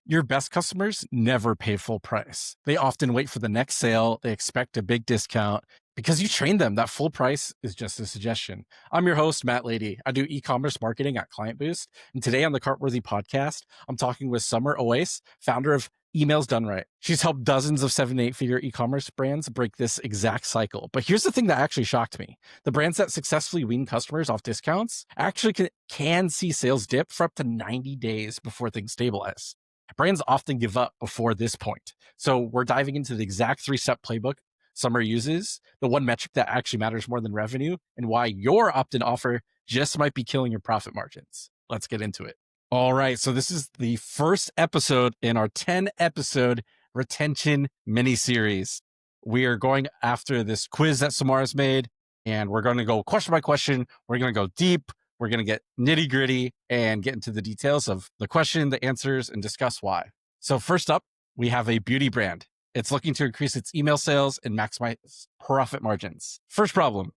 Your best customers never pay full price. They often wait for the next sale. They expect a big discount because you train them that full price is just a suggestion. I'm your host, Matt Lady. I do e-commerce marketing at Client Boost. And today on the Cartworthy podcast, I'm talking with Summer Oase, founder of Emails Done Right. She's helped dozens of 7 to 8 figure e-commerce brands break this exact cycle. But here's the thing that actually shocked me. The brands that successfully wean customers off discounts actually can see sales dip for up to 90 days before things stabilize. Brands often give up before this point. So we're diving into the exact 3-step playbook Summer uses, the one metric that actually matters more than revenue, and why your opt-in offer just might be killing your profit margins. Let's get into it. All right. So this is the first episode in our 10-episode retention mini series. We are going after this quiz that Samara's made, and we're going to go question by question. We're going to go deep. We're going to get nitty gritty and get into the details of the question, the answers, and discuss why. So first up, we have a beauty brand. It's looking to increase its email sales and maximize profit margins. First problem,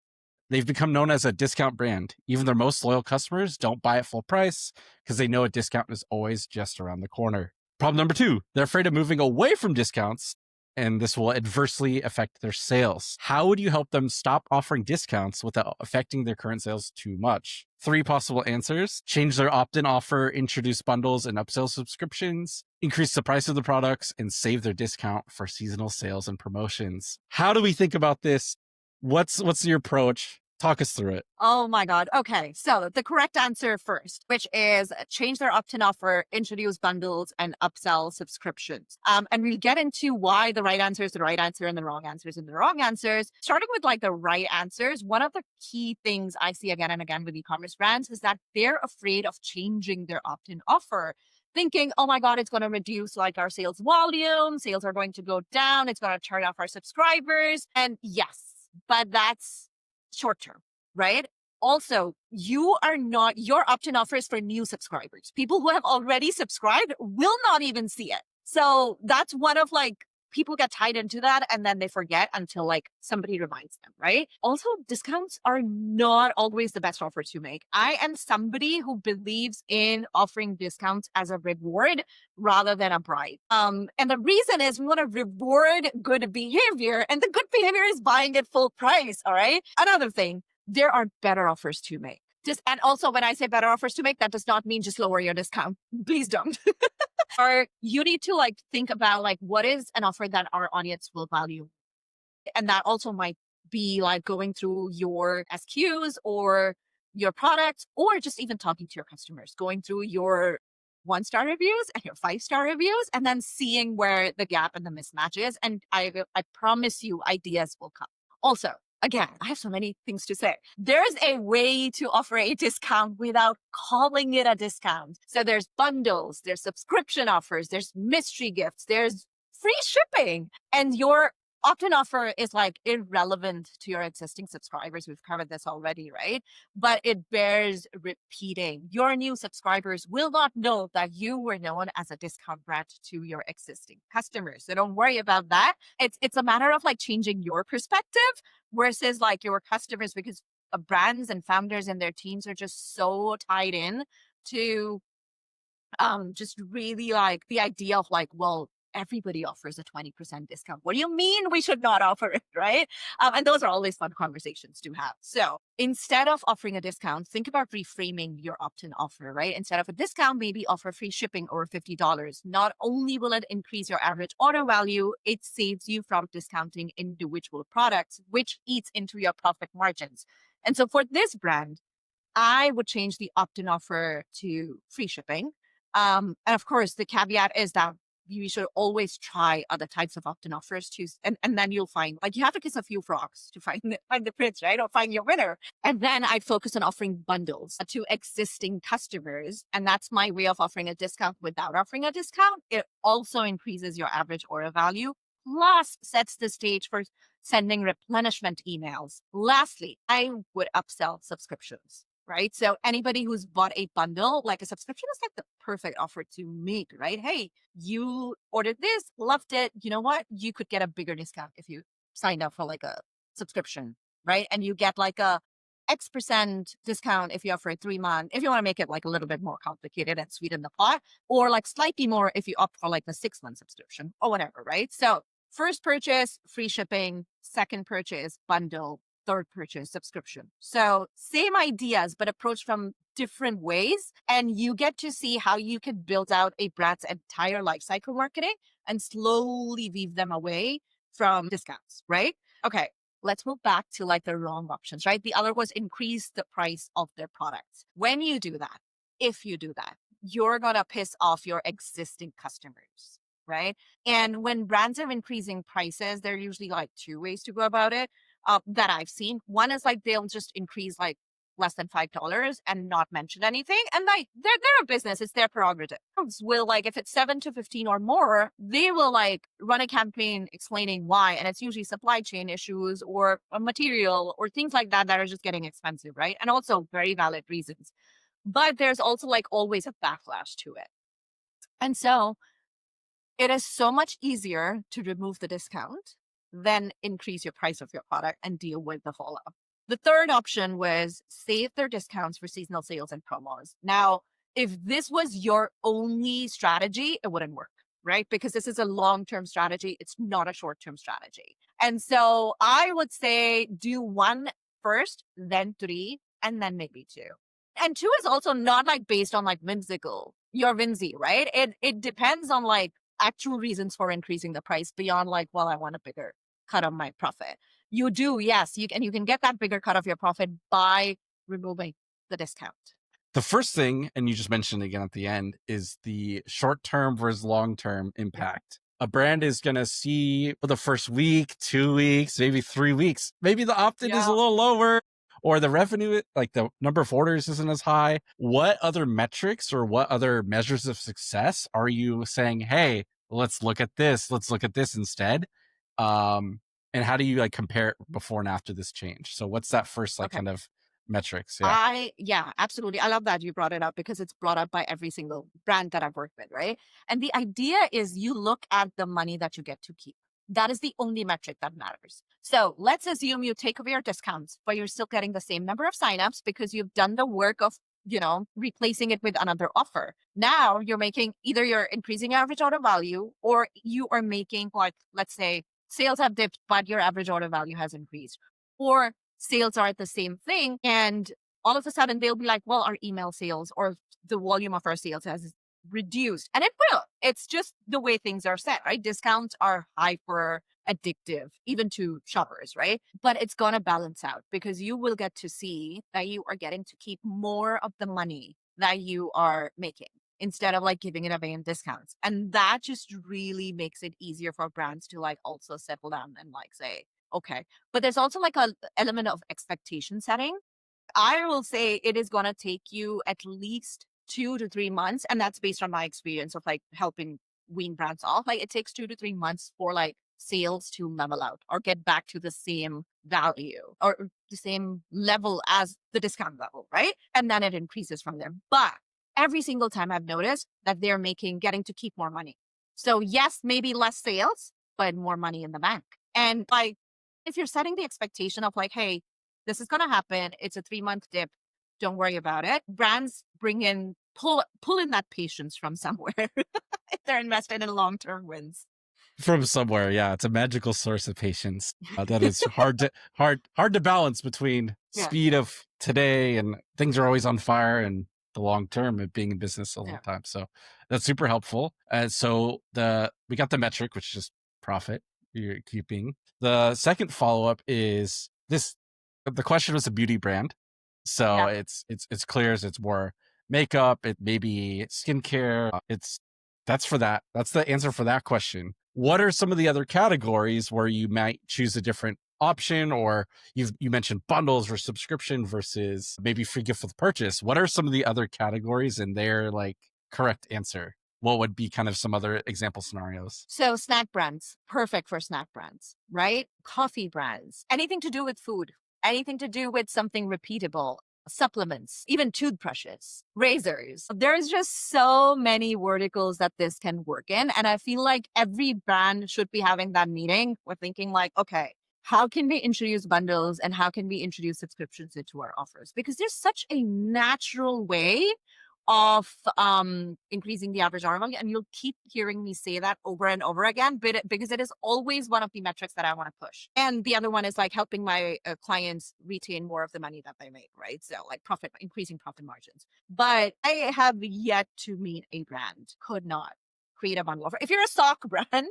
they've become known as a discount brand. Even their most loyal customers don't buy at full price because they know a discount is always just around the corner. Problem number 2, they're afraid of moving away from discounts, and this will adversely affect their sales. How would you help them stop offering discounts without affecting their current sales too much? 3 possible answers: change their opt-in offer, introduce bundles and upsell subscriptions, increase the price of the products, and save their discount for seasonal sales and promotions. How do we think about this? What's your approach? Talk us through it. Oh my God. Okay. So the correct answer first, which is change their opt-in offer, introduce bundles, and upsell subscriptions. And we'll get into why the right answer is the right answer and the wrong answers and the wrong answers. Starting with like the right answers, one of the key things I see again and again with e-commerce brands is that they're afraid of changing their opt-in offer, thinking, oh my God, it's going to reduce like our sales volume. Sales are going to go down. It's going to turn off our subscribers. And yes, but that's short term, right? Also, your opt-in offer is for new subscribers. People who have already subscribed will not even see it. So that's one of like, people get tied into that and then they forget until like somebody reminds them, right? Also, discounts are not always the best offer to make. I am somebody who believes in offering discounts as a reward rather than a bribe. And the reason is we want to reward good behavior, and the good behavior is buying at full price. All right. Another thing, there are better offers to make. And also when I say better offers to make, that does not mean just lower your discount. Please don't. Or you need to like think about like what is an offer that our audience will value. And that also might be like going through your SQs or your products, or just even talking to your customers, going through your 1-star reviews and your 5-star reviews, and then seeing where the gap and the mismatch is. And I promise you ideas will come. Also, again, I have so many things to say. There's a way to offer a discount without calling it a discount. So there's bundles, there's subscription offers, there's mystery gifts, there's free shipping. And your opt-in offer is like irrelevant to your existing subscribers. We've covered this already, right? But it bears repeating. Your new subscribers will not know that you were known as a discount brand to your existing customers. So don't worry about that. It's a matter of like changing your perspective versus like your customers, because brands and founders and their teams are just so tied in to just really like the idea of like, well, everybody offers a 20% discount. What do you mean we should not offer it, right? And those are always fun conversations to have. So instead of offering a discount, think about reframing your opt-in offer, right? Instead of a discount, maybe offer free shipping over $50. Not only will it increase your average order value, it saves you from discounting individual products, which eats into your profit margins. And so for this brand, I would change the opt-in offer to free shipping. And of course, the caveat is that you should always try other types of opt-in offers too. And then you'll find, like, you have to kiss a few frogs to find the prince, right? Or find your winner. And then I focus on offering bundles to existing customers. And that's my way of offering a discount without offering a discount. It also increases your average order value, plus sets the stage for sending replenishment emails. Lastly, I would upsell subscriptions. Right. So anybody who's bought a bundle, like a subscription is like the perfect offer to make, right? Hey, you ordered this, loved it. You know what? You could get a bigger discount if you signed up for like a subscription, right? And you get like a X% discount if you offer a 3 month, if you want to make it like a little bit more complicated and sweeten the pot, or like slightly more if you opt for like the 6 month subscription or whatever, right? So first purchase, free shipping, second purchase, bundle, third purchase, subscription. So same ideas, but approached from different ways. And you get to see how you can build out a brand's entire lifecycle marketing and slowly weave them away from discounts, right? Okay, let's move back to like the wrong options, right? The other was increase the price of their products. When you do that, if you do that, you're going to piss off your existing customers, right? And when brands are increasing prices, there are usually like two ways to go about it that I've seen. One is like they'll just increase like less than $5 and not mention anything. And like they're a business, it's their prerogative. Will like if it's 7 to 15 or more, they will like run a campaign explaining why. And it's usually supply chain issues or a material or things like that that are just getting expensive, right? And also very valid reasons. But there's also like always a backlash to it. And so it is so much easier to remove the discount than increase your price of your product and deal with the fallout. The third option was save their discounts for seasonal sales and promos. Now, if this was your only strategy, it wouldn't work, right? Because this is a long-term strategy. It's not a short-term strategy. And so I would say do one first, then three, and then maybe two. And two is also not like based on like whimsical, you're whimsy, right? It depends on like actual reasons for increasing the price beyond like, well, I want a bigger cut of my profit. You do, yes, you can get that bigger cut of your profit by removing the discount. The first thing, and you just mentioned again at the end, is the short term versus long term impact. A brand is going to see for the first week, 2 weeks, maybe 3 weeks. Maybe the opt in is a little lower, or the revenue, like the number of orders isn't as high. What other metrics or what other measures of success are you saying, hey, let's look at this, instead? And how do you like compare it before and after this change? So what's that first like Okay. kind of metrics? Yeah, absolutely. I love that you brought it up because it's brought up by every single brand that I've worked with, right? And the idea is you look at the money that you get to keep. That is the only metric that matters. So let's assume you take away your discounts, but you're still getting the same number of signups because you've done the work of, replacing it with another offer. Now you're making either you're increasing your average order value or you are making what, let's say sales have dipped, but your average order value has increased. Or sales are at the same thing. And all of a sudden they'll be like, well, our email sales or the volume of our sales has reduced. And it will. It's just the way things are set, right? Discounts are hyper addictive, even to shoppers, right? But it's going to balance out because you will get to see that you are getting to keep more of the money that you are making instead of like giving it away in discounts. And that just really makes it easier for brands to like also settle down and like say, okay. But there's also like a element of expectation setting. I will say it is going to take you at least 2 to 3 months. And that's based on my experience of like helping wean brands off. Like it takes 2 to 3 months for like sales to level out or get back to the same value or the same level as the discount level, right? And then it increases from there. But every single time I've noticed that they're getting to keep more money. So yes, maybe less sales, but more money in the bank. And like, if you're setting the expectation of like, hey, this is going to happen, it's a 3 month dip, don't worry about it. Brands pull in that patience from somewhere if they're invested in long-term wins. From somewhere, yeah, it's a magical source of patience that is hard to balance between Yeah. speed of today and things are always on fire and the long term of being in business a long Yeah. time. So that's super helpful. So we got the metric, which is profit you're keeping. The second follow up is this. The question was a beauty brand, so Yeah. it's clear as it's more makeup, it may be skincare. That's for that. That's the answer for that question. What are some of the other categories where you might choose a different option, or you mentioned bundles or subscription versus maybe free gift with purchase? What are some of the other categories and their like correct answer? What would be kind of some other example scenarios? So snack brands, perfect for snack brands, right? Coffee brands, anything to do with food, anything to do with something repeatable, supplements, even toothbrushes, razors. There's just so many verticals that this can work in. And I feel like every brand should be having that meeting. We're thinking like, okay, how can we introduce bundles and how can we introduce subscriptions into our offers? Because there's such a natural way of increasing the average order value, and you'll keep hearing me say that over and over again, because it is always one of the metrics that I want to push. And the other one is like helping my clients retain more of the money that they make, right? So like increasing profit margins. But I have yet to meet a brand could not create a bundle offer. If you're a sock brand,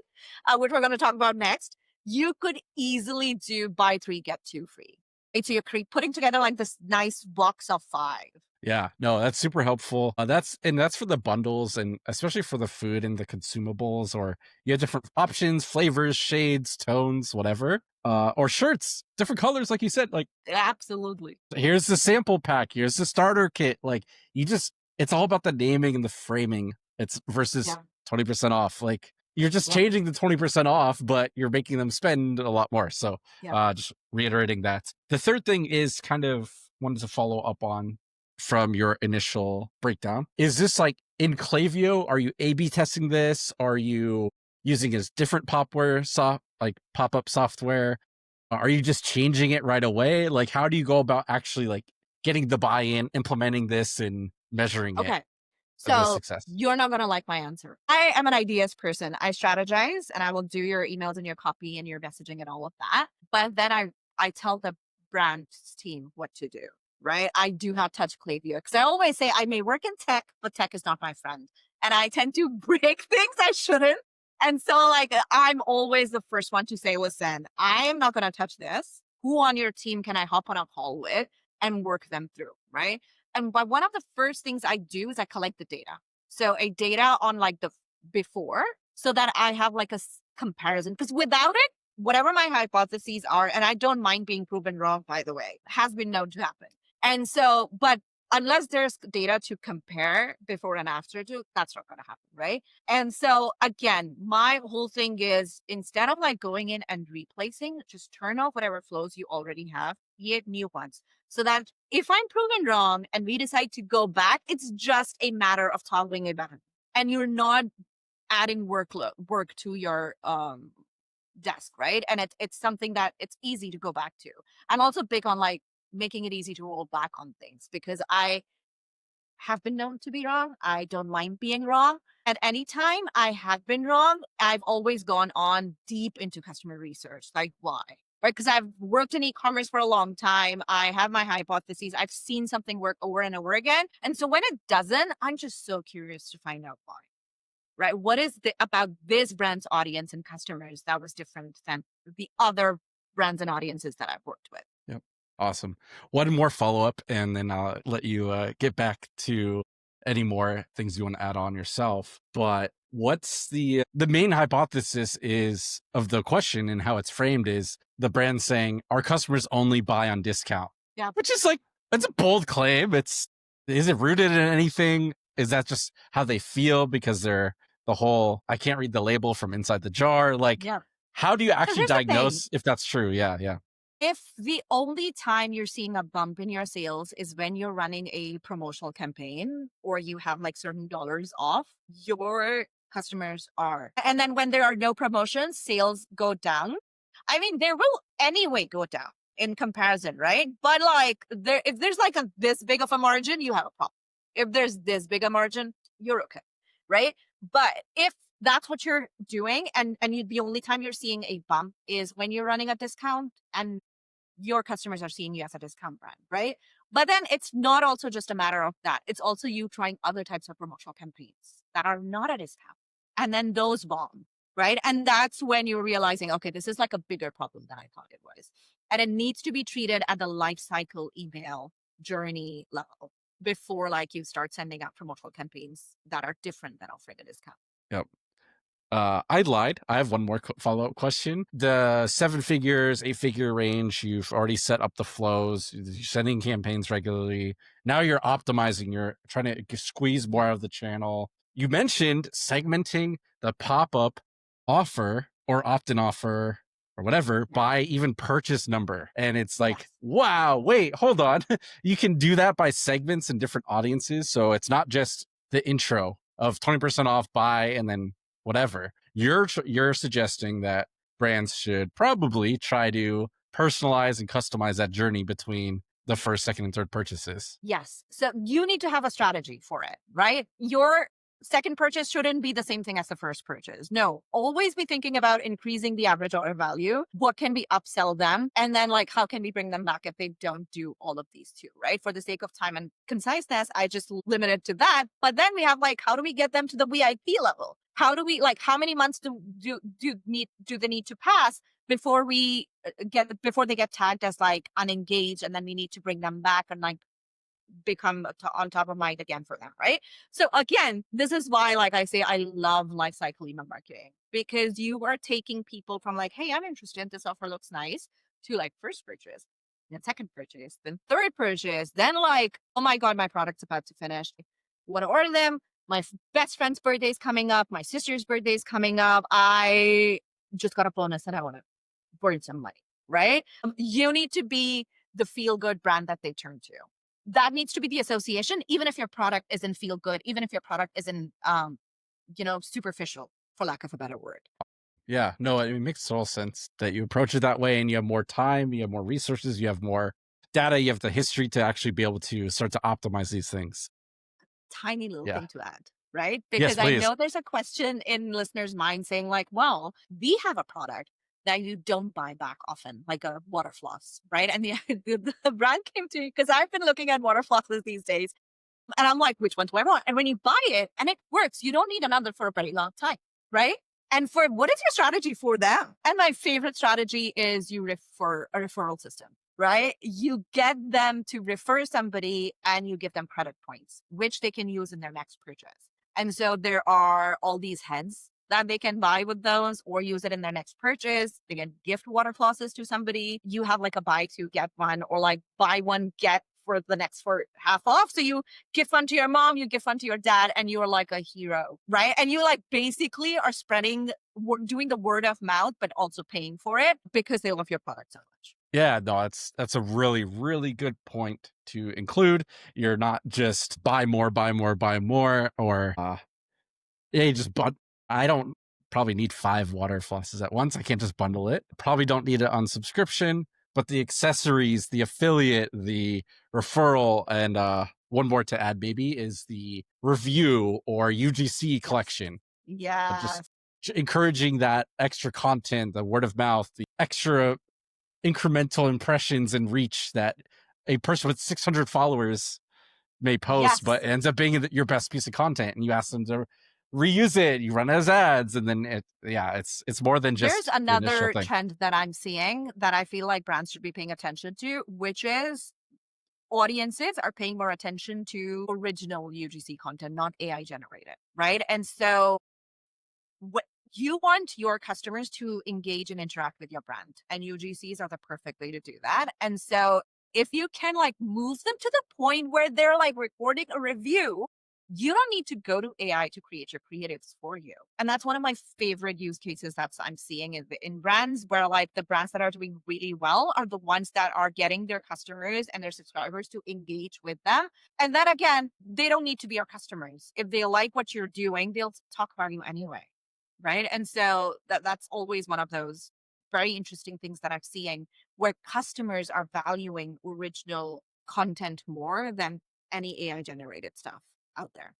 which we're going to talk about next, you could easily do buy three, get two free. Right? So you're putting together like this nice box of five. Yeah, no, that's super helpful. That's for the bundles and especially for the food and the consumables, or you have different options, flavors, shades, tones, whatever. Or shirts, different colors, like you said. Like, Absolutely. here's the sample pack, here's the starter kit. Like, it's all about the naming and the framing. It's versus 20% off. Like, you're just changing the 20% off, but you're making them spend a lot more. So just reiterating that. The third thing is kind of wanted to follow up on from your initial breakdown. Is this like in Klaviyo? Are you A/B testing this? Are you using as different like pop-up software? Are you just changing it right away? Like, how do you go about actually like getting the buy-in, implementing this, and measuring it? The So success. you're not going to like my answer. I am an ideas person. I strategize and I will do your emails and your copy and your messaging and all of that. But then I tell the brand's team what to do, right? I do not touch Klaviyo because I always say I may work in tech, but tech is not my friend. And I tend to break things I shouldn't. And so like I'm always the first one to say, listen, I am not going to touch this. Who on your team can I hop on a call with and work them through, right? And but one of the first things I do is I collect the data. So a data on like the before, so that I have like a comparison. Because without it, whatever my hypotheses are, and I don't mind being proven wrong, by the way, has been known to happen. And so, but unless there's data to compare before and after to, that's not going to happen, right? And so again, my whole thing is instead of like going in and replacing, just turn off whatever flows you already have, create new ones. So that if I'm proven wrong and we decide to go back, it's just a matter of toggling it back. And you're not adding work to your desk, right? And it's something that it's easy to go back to. I'm also big on like making it easy to roll back on things because I have been known to be wrong. I don't mind being wrong. At any time I have been wrong, I've always gone on deep into customer research. Like why? Right? Because I've worked in e-commerce for a long time. I have my hypotheses. I've seen something work over and over again. And so when it doesn't, I'm just so curious to find out why. Right? What is about this brand's audience and customers that was different than the other brands and audiences that I've worked with? Yep. Awesome. One more follow-up, and then I'll let you get back to any more things you want to add on yourself. But what's the main hypothesis is of the question and how it's framed is the brand saying our customers only buy on discount. Yeah. Which is like, it's a bold claim. Is it rooted in anything? Is that just how they feel because they're the whole, I can't read the label from inside the jar? Like, how do you actually diagnose if that's true? Yeah. If the only time you're seeing a bump in your sales is when you're running a promotional campaign or you have like certain dollars off, your customers are. And then when there are no promotions, sales go down. I mean, there will anyway go down in comparison, right? But like if there's like this big of a margin, you have a problem. If there's this big a margin, you're okay, right? But if that's what you're doing and the only time you're seeing a bump is when you're running a discount and your customers are seeing you as a discount brand, right? But then it's not also just a matter of that. It's also you trying other types of promotional campaigns that are not a discount. And then those bomb, right? And that's when you're realizing, okay, this is like a bigger problem than I thought it was. And it needs to be treated at the life cycle email journey level before like you start sending out promotional campaigns that are different than offering a discount. Yep. I lied. I have one more follow-up question. The 7 figures, 8-figure range, you've already set up the flows, you're sending campaigns regularly. Now you're optimizing, you're trying to squeeze more out of the channel. You mentioned segmenting the pop-up offer or opt-in offer or whatever by even purchase number. And it's like, wow, wait, hold on. You can do that by segments and different audiences. So it's not just the intro of 20% off buy and then whatever. You're suggesting that brands should probably try to personalize and customize that journey between the first, second, and third purchases. Yes. So you need to have a strategy for it, right? Your second purchase shouldn't be the same thing as the first purchase. No, always be thinking about increasing the average order value. What can we upsell them? And then, like, how can we bring them back if they don't do all of these two, right? For the sake of time and conciseness, I just limit it to that. But then we have, like, how do we get them to the VIP level? How do we, like, how many months do they need to pass before we before they get tagged as like unengaged, and then we need to bring them back and like become on top of mind again for them, right? So again, this is why, like I say, I love life cycle email marketing, because you are taking people from like, hey, I'm interested, this offer looks nice, to like first purchase, then second purchase, then third purchase, then like, oh my god, my product's about to finish, want to order them, my best friend's birthday is coming up, my sister's birthday is coming up, I just got a bonus and I want to burn some money, right? You need to be the feel good brand that they turn to. That needs to be the association, even if your product isn't feel good, even if your product isn't, superficial, for lack of a better word. Yeah, no, it makes total sense that you approach it that way, and you have more time, you have more resources, you have more data, you have the history to actually be able to start to optimize these things. Tiny little Yeah. thing to add, right? Yes, Because I please. know there's a question in listeners' minds saying, like, well, we have a product that you don't buy back often, like a water floss, right? And the brand came to me because I've been looking at water flosses these days. And I'm like, which one do I want? And when you buy it and it works, you don't need another for a very long time, right? And for what is your strategy for them? And my favorite strategy is you refer a referral system, right? You get them to refer somebody and you give them credit points, which they can use in their next purchase. And so there are all these heads that they can buy with those or use it in their next purchase. They can gift water flosses to somebody. You have like a buy two, get one, or like buy one, get for the next for half off. So you give one to your mom, you give one to your dad, and you're like a hero, right? And you like basically are spreading, doing the word of mouth, but also paying for it because they love your product so much. Yeah, no, that's a really, really good point to include. You're not just buy more, buy more, buy more, or yeah, you just but I don't probably need 5 water flosses at once. I can't just bundle it. Probably don't need it on subscription, but the accessories, the affiliate, the referral, and one more to add maybe is the review or UGC collection. Yeah. Just encouraging that extra content, the word of mouth, the extra incremental impressions and reach that a person with 600 followers may post, Yes. but it ends up being your best piece of content, and you ask them to reuse it. You run it as ads, and then it's more than There's just the initial another thing. trend that I'm seeing that I feel like brands should be paying attention to, which is audiences are paying more attention to original UGC content, not AI generated, right? And so what you want your customers to engage and interact with your brand, and UGCs are the perfect way to do that. And so if you can like move them to the point where they're like recording a review, you don't need to go to AI to create your creatives for you. And that's one of my favorite use cases that I'm seeing in brands, where like the brands that are doing really well are the ones that are getting their customers and their subscribers to engage with them. And then again, they don't need to be our customers. If they like what you're doing, they'll talk about you anyway. Right. And so that's always one of those very interesting things that I'm seeing, where customers are valuing original content more than any AI generated stuff out there.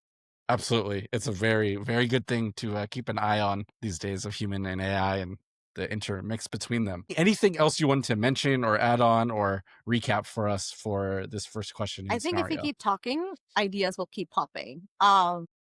Absolutely, it's a very, very good thing to keep an eye on these days of human and AI and the intermix between them. Anything else you want to mention or add on or recap for us for this first question I and think if we scenario? keep talking, ideas will keep popping.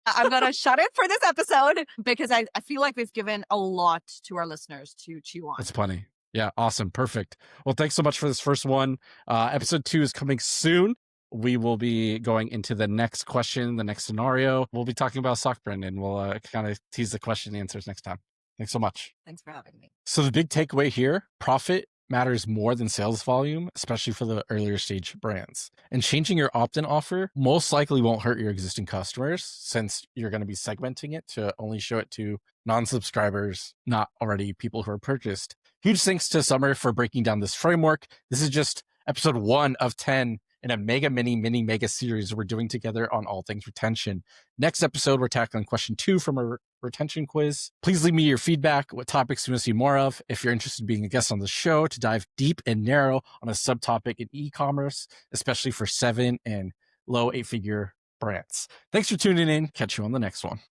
I'm going to shut it for this episode because I feel like we've given a lot to our listeners to chew on. That's plenty. Yeah, awesome. Perfect. Well, thanks so much for this first one. Episode 2 is coming soon. We will be going into the next question, the next scenario. We'll be talking about Stockbrand, and we'll kind of tease the question and answers next time. Thanks so much. Thanks for having me. So the big takeaway here, profit matters more than sales volume, especially for the earlier stage brands. And changing your opt-in offer most likely won't hurt your existing customers, since you're going to be segmenting it to only show it to non-subscribers, not already people who are purchased. Huge thanks to Summer for breaking down this framework. This is just episode 1 of 10 in a mega mini mega series we're doing together on all things retention. Next episode, we're tackling question 2 from our retention quiz. Please leave me your feedback, what topics you want to see more of. If you're interested in being a guest on the show to dive deep and narrow on a subtopic in e-commerce, especially for 7 and low 8-figure brands. Thanks for tuning in. Catch you on the next one.